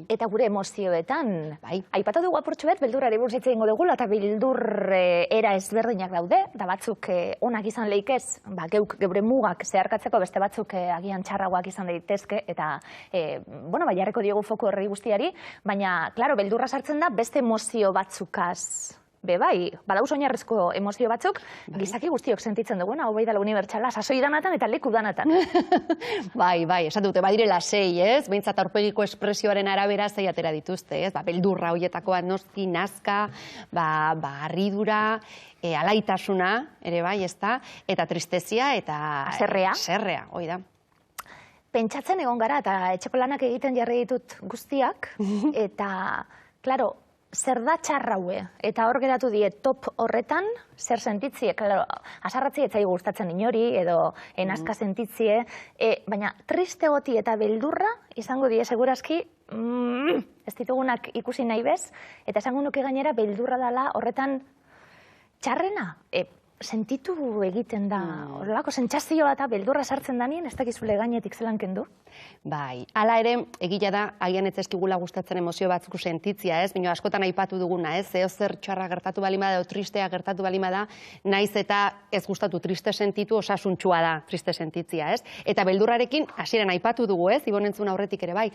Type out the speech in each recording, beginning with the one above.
Eta gure emozioetan, aipatu dugu apurtxo bet, beldurrari buruz hitz egingo dugula, eta beldur era ezberdinak daude, da batzuk onak izan leikez, geuk geure mugak zeharkatzeko beste batzuk agian txarragoak izan daitezke, eta, jarriko diogu foku horri guztiari, baina, klaro, beldurra sartzen da beste emozio batzukaz. Bai, badauz oinarrizko emozio batzuk, gizaki guztiok sentitzen duguena, hau bai dala unibertsala, sasoi danatan eta leku danatan. Bai, esan dute, badirela 6, ez? Behintzat aurpegiko espresioaren arabera 6 atera dituzte, ez? Beldurra horietakoa noski, nazka, harridura, alaitasuna, ere bai, ez da? Eta tristezia eta... Zerrea. Zerrea, hoi da. Pentsatzen egon gara, eta etxeko lanak egiten jarri ditut guztiak, eta, klaro, zer da txarraue, eta hor geratu die top horretan, zer sentitzie, asarratzi etzai gustatzen inori, edo enazka sentitzie, baina triste goti eta beldurra, izango die segurazki, ez ditugunak ikusi nahi bez, eta esango nuke gainera beldurra dela horretan txarrena, sentitu egiten da, horrelako sentsazioa eta beldurra sartzen danien, ez dakizule gainetik zelan kendu? Bai, hala ere, egila da, agian ez eskigula gustatzen emozio batzuk sentitzia, ez? Baina askotan aipatu duguna, ez? Zeo zer txarra gertatu balima da, o tristea gertatu balima da, naiz eta ez gustatu triste sentitu, osasuntsua da triste sentitzia, ez? Eta beldurrarekin, hasieran aipatu dugu, ez? Ibon entzun aurretik ere bai,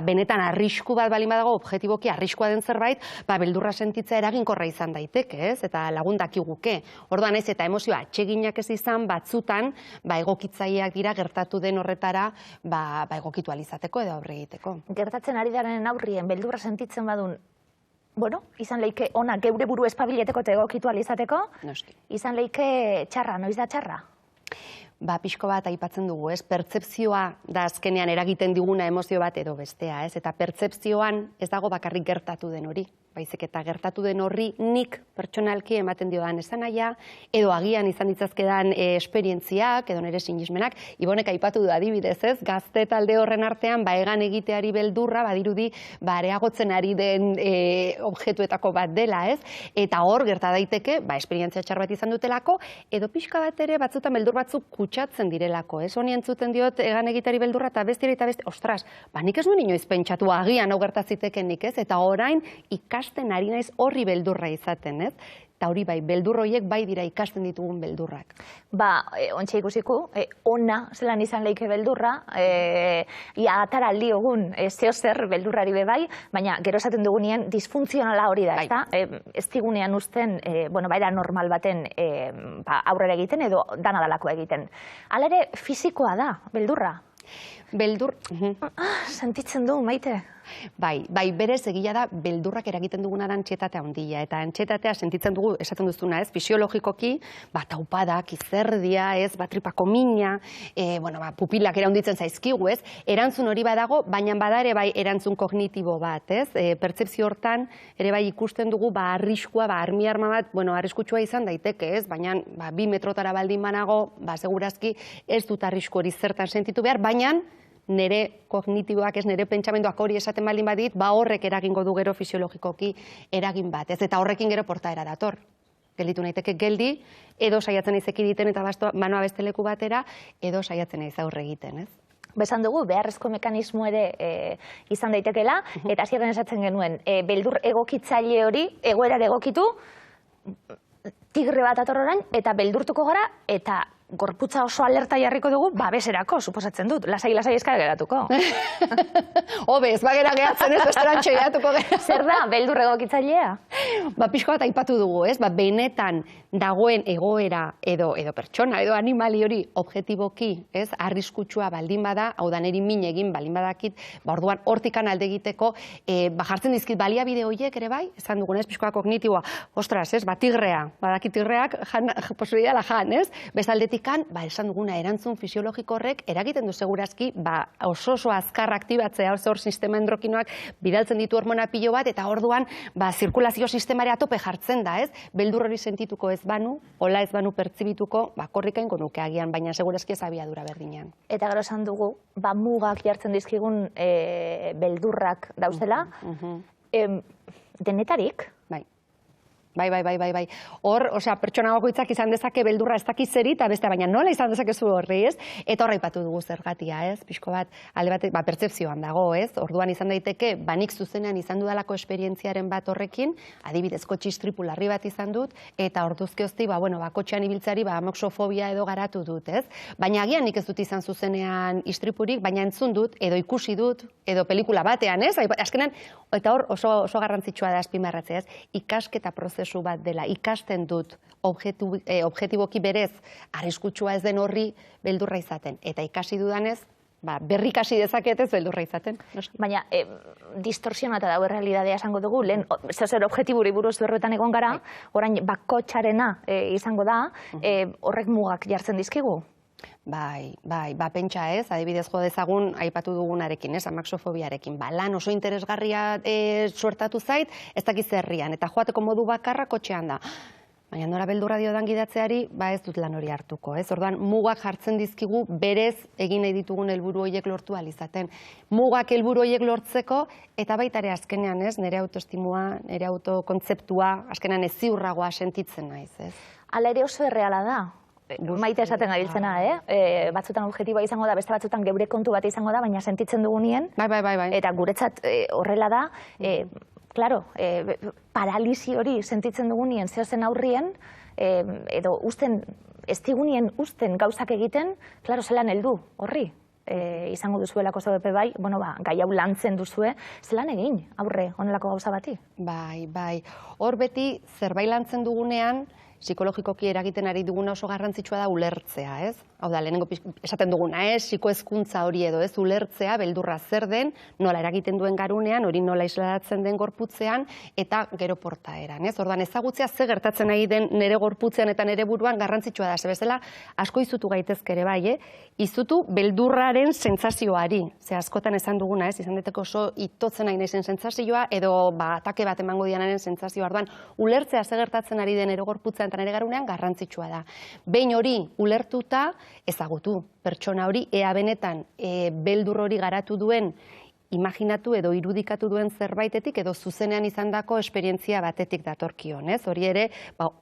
benetan arrisku bat balima dago, objetiboki arriskua den zerbait, beldurra sentitzea eraginkorra izan daiteke, ez? Eta lagun dakiguke. Orduan ez, eta emozioa atseginak ez izan, batzutan, egokitzaileak dira gertatu den horretara, egokitu alizateko edo aurre egiteko. Gertatzen ari daren aurrien, beldurra sentitzen badun, izan leike ona geure buru espabileteko eta egokitu alizateko, izan leike txarra, noiz da txarra? Pixko bat aipatzen dugu, ez? Pertzepzioa da azkenean eragiten diguna emozio bat edo bestea, ez? Eta pertzepzioan ez dago bakarrik gertatu den hori. Baizik eta gertatu den horri nik pertsonalki ematen diodan esanaia, edo agian izan ditzazkedan esperientziak, edo nire sinismenak, Ibonek aipatu du adibidez, ez? Gazte talde horren artean, egan egiteari beldurra, badirudi, areagotzen ari den objektuetako bat dela, ez? Eta hor gerta daiteke, esperientzia txar bat izan dutelako, edo pixka bat ere batzutan beldur batzuk kutsatzen direlako, ez? Honi entzuten diot egan egiteari beldurra eta bestira eta beste, ostras, nik ez nuen inoiz pentsatu agian hau gertaziteken nik, ez? Eta orain ikasten ari naiz horri beldurra izaten, ez? Eta hori bai, beldur horiek bai dira ikasten ditugun beldurrak. Ontsa ikusiku, ona zelan izan leike beldurra, atara aldiogun zeo zer beldurrari bebai, baina gero esaten dugunean disfuntzionala hori da, ez digunean usten, baira normal baten aurrera egiten edo danadalako egiten. Hala ere, fizikoa da, beldurra. Beldur... Sentitzen du, Maite. Bai, berez egia da beldurrak eragiten duguna da antxietatea handia, eta antxietatea sentitzen dugu, esaten duzuna, ez, fisiologikoki, taupadak, izerdia, ez, tripako mina, pupilak eraunditzen zaizkigu, ez, erantzun hori badago, baina bada ere bai erantzun kognitibo bat, ez, pertzepzio hortan ere bai ikusten dugu, arriskua, armi arma bat, arriskutsua izan daiteke, ez, baina 2 metrotara baldin banago, segurazki ez dut arrisku hori zertan sentitu behar, baina nire kognitiboak, ez nire pentsamenduak hori esaten baldin badit, horrek eragingo du gero fisiologikoki eragin bat, ez, eta horrekin gero portaera dator. Gelditu naiteke geldi, edo saiatzen naiz ekiditen eta manoa beste leku batera, edo saiatzen naiz aurre egiten, ez? Besan dugu, beharrezko mekanismo ere izan daitekela, eta hasieran esatzen genuen, beldur egokitzaile hori, egoerara egokitu, tigre bat ator orain, eta beldurtuko gara, eta gorputza oso alerta jarriko dugu, babeserako, suposatzen dut, lasai eskara geratuko. Hobe, ez bagera geratzen ez, besterantxo geratuko gara. Zer da, beldur egokitzailea? Pixko bat aipatu dugu, ez? Benetan dagoen egoera edo pertsona, edo animali hori objetiboki, ez? Arriskutsua baldin bada, hau da neri min egin baldin badakit, orduan hortikan alde egiteko, jartzen dizkit baliabide horiek ere bai, esan dugun, ez? Pixkoa kognitiboa, ostras, ez? Tigrea, badakit tigreak posibilidala jan, ez? Bezaldetik esan duguna erantzun fisiologiko horrek eragiten du segurazki oso azkar aktibatzea hor sistema endokinoak bidaltzen ditu hormona pilo bat eta orduan zirkulazio sistemare atope jartzen da, ez? Beldur hori sentituko ez banu, hola ez banu pertsibituko, korrika ingo nuke agian, baina segurazki ez abiadura berdinean. Eta gero esan dugu, mugak jartzen dizkigun beldurrak dauzela, denetarik? Bai. Bai. Hor, osea, pertsona bakoitzak izan dezake beldurra ez dakiz zeri, eta beste, baina nola izan dezakezu horri, ez? Eta horra aipatu dugu zergatia, ez? Pixko bat, alde bat, pertzepzioan dago, ez? Orduan izan daiteke, nik zuzenean izan dudalako esperientziaren bat horrekin, adibidez, kotxe istripu larri bat izan dut, eta orduzkeozti, kotxean ibiltzari, amoxofobia edo garatu dut, ez? Baina agian nik ez dut izan zuzenean istripurik, baina entzun dut, edo ikusi dut, edo pelikula batean, ez? Azkenan, eta hor oso garrantzitsua da azpimarratzea, ez? Ikasketa prozesu bat dela, ikasten dut objektiboki berez arriskutsua ez den horri beldurra izaten. Eta ikasi dudanez, berri ikasi dezaketez beldurra izaten. Baina, distorsionata dago realidadea esango dugu, lehen zer objektiburi buruz berbetan egon gara, orain bakotxarena izango da, horrek mugak jartzen dizkigu? Bai, pentsa ez, adibidez jo dezagun aipatu dugunarekin, ez, amaxofobiarekin. Lan oso interesgarria suertatu zait, ez dakiz herrian, eta joateko modu bakarra kotxean da. Baina nora beldurra diodan gidatzeari, ez dut lan hori hartuko, ez? Orduan, mugak jartzen dizkigu berez egin nahi ditugun helburu horiek lortu ahal izaten. Mugak helburu horiek lortzeko, eta baita ere azkenean, ez, nire autoestimua, nire autokontzeptua, azkenean ez ziurragoa sentitzen naiz, ez? Hala ere oso erreala da. Maite esaten gabiltzena, batzutan objektiboa izango da, beste batzutan geure kontu bat izango da, baina sentitzen dugunien. Bai. Eta guretzat horrela da, claro, paralisi hori sentitzen dugunien zehozen aurrien, edo ez digunien usten gauzak egiten, claro, zelan heldu horri. Izango duzuelako zaudepe bai, gai hau lantzen duzue, zelan egin aurre honelako gauza bati? Bai. Hor beti zerbait lantzen dugunean, psikologikoki eragiten ari duguna oso garrantzitsua da ulertzea, ez? Hau da, lehenengo esaten duguna, psikohezkuntza hori edo, ez? Ulertzea, beldurra zer den, nola eragiten duen garunean, hori nola islatzen den gorputzean, eta gero portaeran, ez? Orduan, ezagutzea ze gertatzen ari den nere gorputzean eta nere buruan garrantzitsua da, bezala asko izutu gaitezke ere bai, izutu beldurraren sentsazioari, ze askotan esan duguna, ez? Izan deteko oso itotzen nahi naizen sentsazioa, edo atake bat emango dianaren sentsazioa. Orduan, ulertzea ze gertatzen ari den nere gorputzean eta nere garunean garrantzitsua da. Behin hori ulertuta, ezagutu pertsona hori, ea benetan beldur hori garatu duen, imaginatu edo irudikatu duen zerbaitetik edo zuzenean izandako esperientzia batetik datorkion, ez? Hori ere,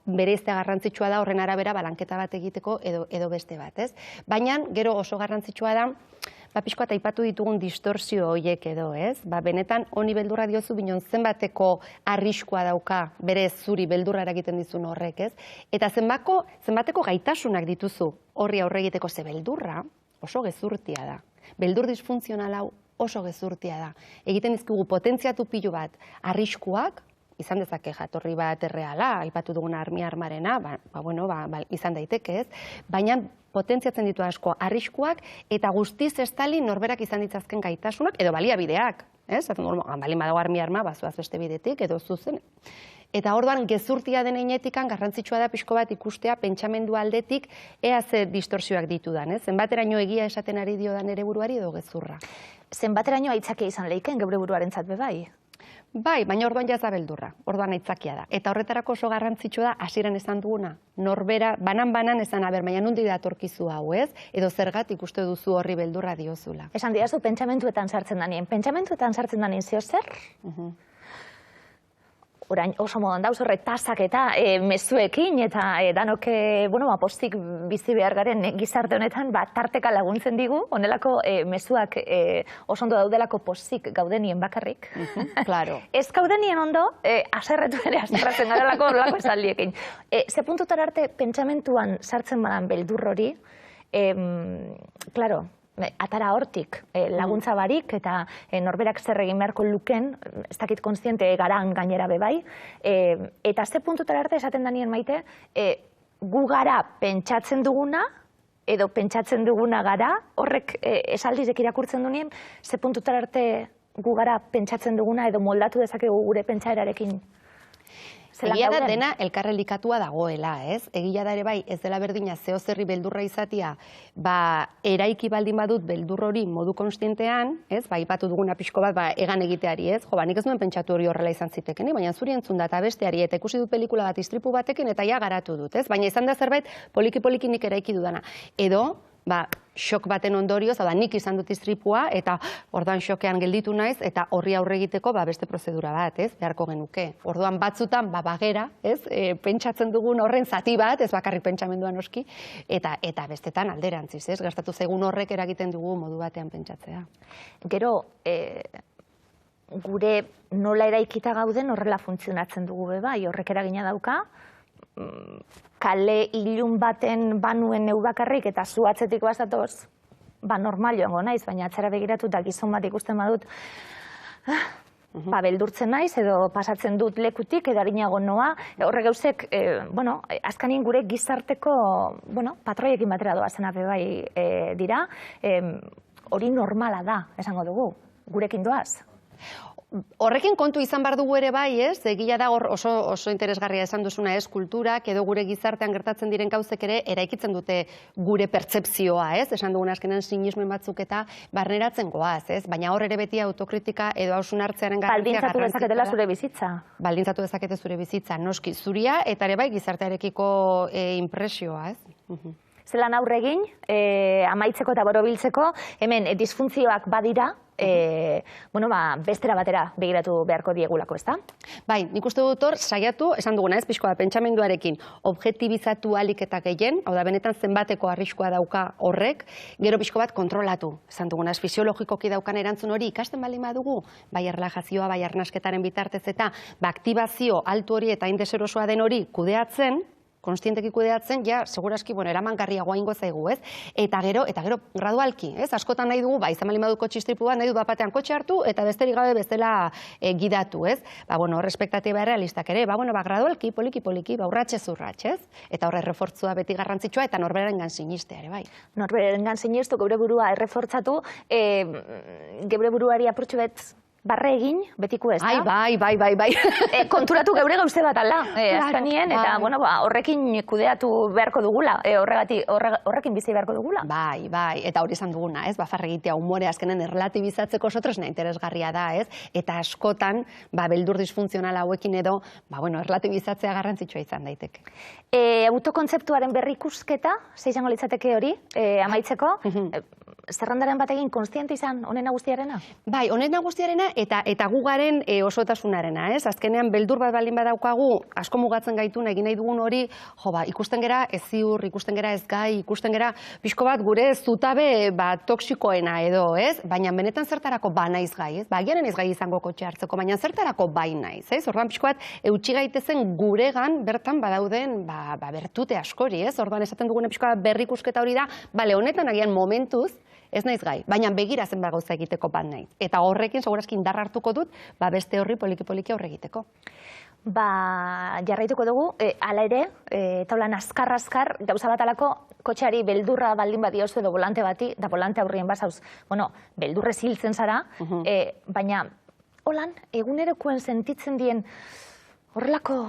bereiztea garrantzitsua da horren arabera balanketa bat egiteko edo beste bat, ez? Baina, gero oso garrantzitsua da, pixko eta aipatu ditugun distorsio horiek edo, ez? Benetan, honi beldurra diozu binon zenbateko arriskua dauka bere zuri beldurra eragiten dizun horrek, ez? Eta zenbateko gaitasunak dituzu horri aurre egiteko, ze beldurra oso gezurtia da. Beldur disfuntzional hau oso gezurtia da. Egiten dizkigu potentziatu pilu bat arriskuak, izan dezake jatorri bat erreala, aipatu duguna armarena, izan daiteke, ez? Baina potentziatzen ditu asko arriskuak eta guztiz estali norberak izan ditzazken gaitasunak edo baliabideak, ez? Balin badago arma, bazoaz beste bidetik edo zuzen. Eta orduan gezurtia den einetikan garrantzitsua da pixko bat ikustea pentsamendu aldetik ea ze distorsioak ditudan, ez? Zenbateraino egia esaten ari diodan ere buruari edo gezurra. Zenbateraino aitzakia izan leiken geure buruarentzat be bai? Bai, baina orduan jaz da beldurra, orduan aitzakia da. Eta horretarako oso garrantzitsua da hasieran esan duguna. Norbera, banan esan, baina nundi datorkizu hau, ez? Edo zergatik uste duzu horri beldurra diozula. Esan diazu, pentsamentuetan sartzen danien. Pentsamentuetan sartzen danien zeo zer? Orain oso modan dauz horre tasak eta mezuekin eta danok postik bizi behar garen gizarte honetan tarteka laguntzen digu, honelako mezuak oso ondo daudelako postik gaudenien bakarrik. Claro. Ez gaudenien ondo, aserretu ere aserratzen garelako horrelako esaldiekin. Ze puntutara arte pentsamentuan sartzen badan beldur hori, klaro, atara hortik laguntza barik eta norberak zer egin beharko luken, ez dakit kontziente garan gainera bebai, eta ze puntutara arte esaten danien Maite, gu gara pentsatzen duguna, edo pentsatzen duguna gara, horrek esaldizek irakurtzen dunien, ze puntutara arte gu gara pentsatzen duguna edo moldatu dezakegu gure pentsaerarekin. Egia da dena elkarrelikatua dagoela, ez? Egia da ere bai, ez dela berdina zeo zerri beldurra izatia, eraiki baldin badut beldur hori modu konstientean, ez? Ipatu duguna pixko bat, egan egiteari, ez? Nik ez nuen pentsatu hori horrela izan ziteken, baina zuri entzun da eta besteari, eta ikusi dut pelikula bat istripu batekin, eta ja garatu dut, ez? Baina izan da zerbait poliki-poliki nik eraiki dudana. Edo, xok baten ondorioz, nik izan dut istripua, eta orduan xokean gelditu naiz, eta horri aurre egiteko beste prozedura bat, beharko genuke. Orduan batzutan, bagera, pentsatzen dugun horren zati bat, ez bakarrik pentsamenduan oski, eta bestetan alderantziz, gertatu zaigun horrek eragiten dugu modu batean pentsatzea. Gero, gure nola eraikita gauden horrela funtzionatzen dugu bai, horrek eragina dauka, kale ilun baten banuen neu bakarrik eta zu atzetik bazatoz, normal joango naiz, baina atzera begiratu eta gizon bat ikusten badut, beldurtzen naiz edo pasatzen dut lekutik edo arinago noa, horre gauzek, azkanin gure gizarteko, patroiekin batera doazen bai dira, hori normala da, esango dugu, gurekin doaz. Horrekin kontu izan behar dugu ere bai, egia da oso interesgarria esan duzuna, kulturak edo gure gizartean gertatzen diren gauzek ere eraikitzen dute gure pertzepzioa, esan dugun azkenan sinismen batzuk eta barneratzen goaz, baina hor ere beti autokritika edo hausnartzearen garrantzia Baldintzatu dezaketela zure bizitza. Baldintzatu dezakete zure bizitza, noski, zuria eta ere bai gizartearekiko impresioa, Zelan aurre egin, amaitzeko eta borobiltzeko, hemen disfuntzioak badira, bestera batera begiratu beharko diegulako, ezta? Bai, nik uste dut hor, saiatu, esan duguna pixkoa pentsamenduarekin, objektibizatu alik eta gehien, hau da, benetan zenbateko arriskua dauka horrek, gero pixko bat kontrolatu, esan duguna, fisiologikoki daukan erantzun hori ikasten baldin badugu, bai erlajazioa, bai arnasketaren bitartez eta aktibazio altu hori eta indeserosoa den hori kudeatzen, konstienteki kudeatzen, segurazki, eramangarriagoa ingo zaigu, Eta gero, gradualki, askotan nahi dugu, izan baldin badu kotxe istripu bat, nahi du batean kotxe hartu, eta besterik gabe bestela gidatu, Hor espektatiba errealistak ere, gradualki, poliki, urratxez urratx, Eta horre errefortzua beti garrantzitsua, eta norberengan sinistea ere, bai. Norberengan sinistu, geure burua errefortzatu, geure buruari apurtxu bet, barre egin, betiko ez da? Bai. Konturatu geure gauze bat ala, azkanien, eta horrekin kudeatu beharko dugula, horrekin bizi beharko dugula. Bai, eta hori izan duguna, bafarra egitea humore azkenen erlatibizatzeko sotresna interesgarria da, eta askotan, beldur disfuntzional hauekin edo, erlatibizatzea garrantzitsua izan daiteke. Autokontzeptuaren berrikusketa, ze izango litzateke hori, amaitzeko, zerrandaren batekin konstiente izan honen nagustiarena? Bai, honen nagustiarena eta gugaren osotasunarena, Azkenean, beldur bat baldin badaukagu, asko mugatzen gaituna egin nahi dugun hori, ikusten gera ez ziur, ikusten gera ez gai, ikusten gera pixko bat gure zutabe toksikoena edo, Baina benetan zertarako naiz gai, Agian ez gai izango kotxe hartzeko, baina zertarako bai naiz, Orduan pixko bat eutxi gaitezen guregan bertan badauden bertute askori, Orduan esaten dugune pixko bat berrikusketa hori da, honetan agian momentuz, ez naiz gai, baina begira zen gauza egiteko bat naiz. Eta horrekin, segurazki indar hartuko dut, beste horri poliki-poliki aurre egiteko. Jarraituko dugu, ala ere, taulan azkar-azkar, gauza bat alako, kotxeari beldurra baldin badiozu edo volante bati, da volante aurrien bazauz, beldurrez hiltzen zara, baina, holan, egunerokoen sentitzen dien, horrelako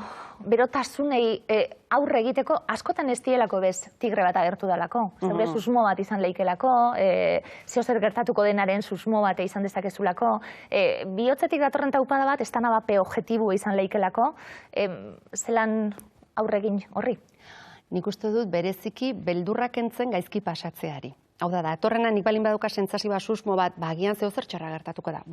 berotasunei aurre egiteko, askotan ez dielako bez tigre bat agertu dalako. Zeure susmo bat izan leikelako, zehozer gertatuko denaren susmo bat izan dezakezulako, bihotzetik datorren taupada bat, ez da nabape objektibo izan leikelako, zelan aurre egin horri? Nik uste dut bereziki beldurrak entzen gaizki pasatzeari. Hau da, datorrena nik balin badauka sentsazioa susmo bat, agian zehozer txarra gertatuko da.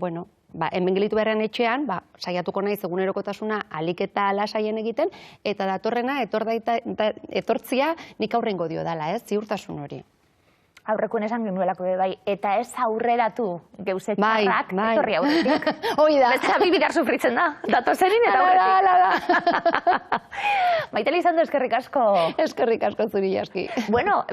Hemen gelitu beharrean etxean, saiatuko naiz egunerokotasuna alik eta lasaien egiten, eta datorrena etortzia nik aurrengo dio dala, ziurtasun hori. Aurrekoen esan genuelako bai, eta ez aurreratu geuse txarrak, etorri aurretik. Hoi da. Bestela bibidar sufritzen da, datozenin eta aurretik. Maiteli izan du eskerrik asko. Eskerrik asko zuri jaski. Bueno,